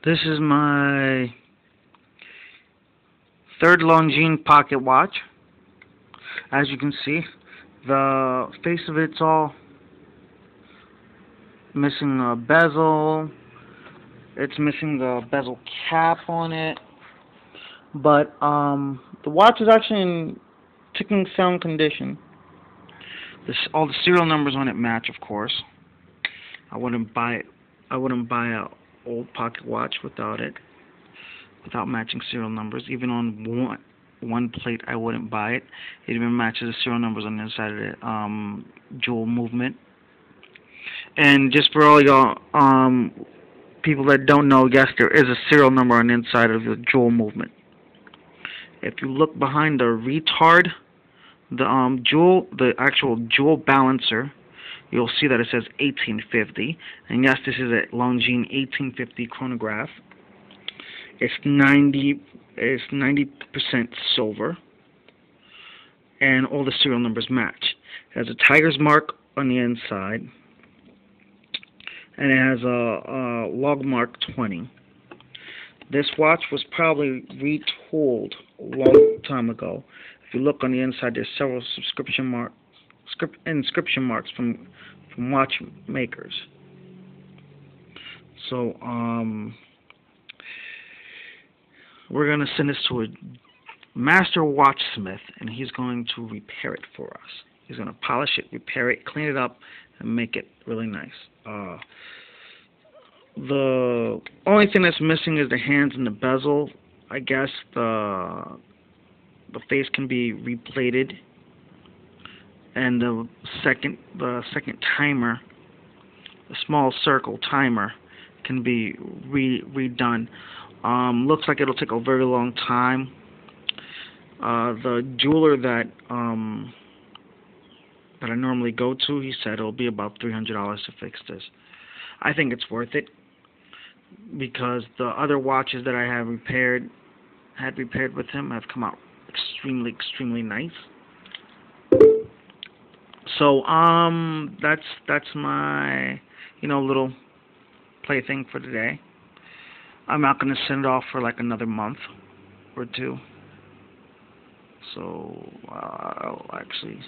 This is my third Longines pocket watch. As you can see, the face of it's all missing a bezel. It's missing the bezel cap on it. But the watch is actually in ticking sound condition. All the serial numbers on it match, of course. I wouldn't buy a old pocket watch without matching serial numbers. Even on one plate, I wouldn't buy it. It even matches the serial numbers on the inside of it. Jewel movement. And just for all y'all people that don't know, yes, there is a serial number on the inside of the jewel movement. If you look behind the retard, the actual jewel balancer, you'll see that it says 1850. And yes, this is a Longines 1850 chronograph. It's 90% silver, and all the serial numbers match. It has a tiger's mark on the inside, and it has a log mark 20. This watch was probably retooled a long time ago. If you look on the inside, there's several inscription marks from watchmakers. So we're gonna send this to a master watchsmith, and he's going to repair it for us. He's gonna polish it, repair it, clean it up, and make it really nice. The only thing that's missing is the hands and the bezel. I guess the face can be replated, and the second timer, the small circle timer, can be redone. Looks like it'll take a very long time. The jeweler that I normally go to, he said it'll be about $300 to fix this. I think it's worth it, because the other watches that I had repaired with him have come out extremely nice. So that's my little plaything for today. I'm not gonna send it off for like another month or two. So I'll actually,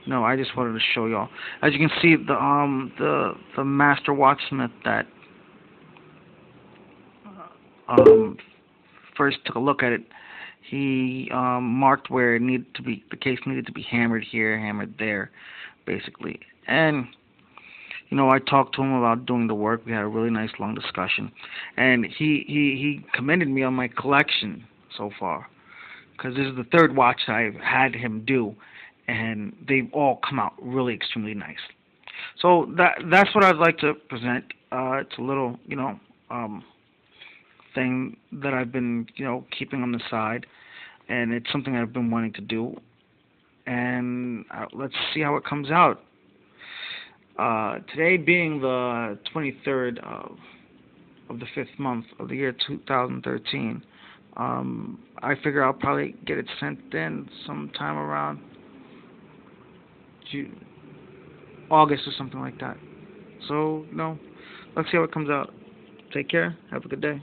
no, I just wanted to show y'all. As you can see, the master watchsmith that first took a look at it, he marked where it needed to be, the case needed to be hammered here, hammered there, basically. And I talked to him about doing the work. We had a really nice long discussion, and he commended me on my collection so far, because this is the third watch I've had him do, and they've all come out really extremely nice. So that's what I'd like to present. It's a little thing that I've been keeping on the side, and it's something I've been wanting to do, and let's see how it comes out. Today being the 23rd of the 5th month of the year 2013, I figure I'll probably get it sent in sometime around August or something like that. So let's see how it comes out. Take care. Have a good day.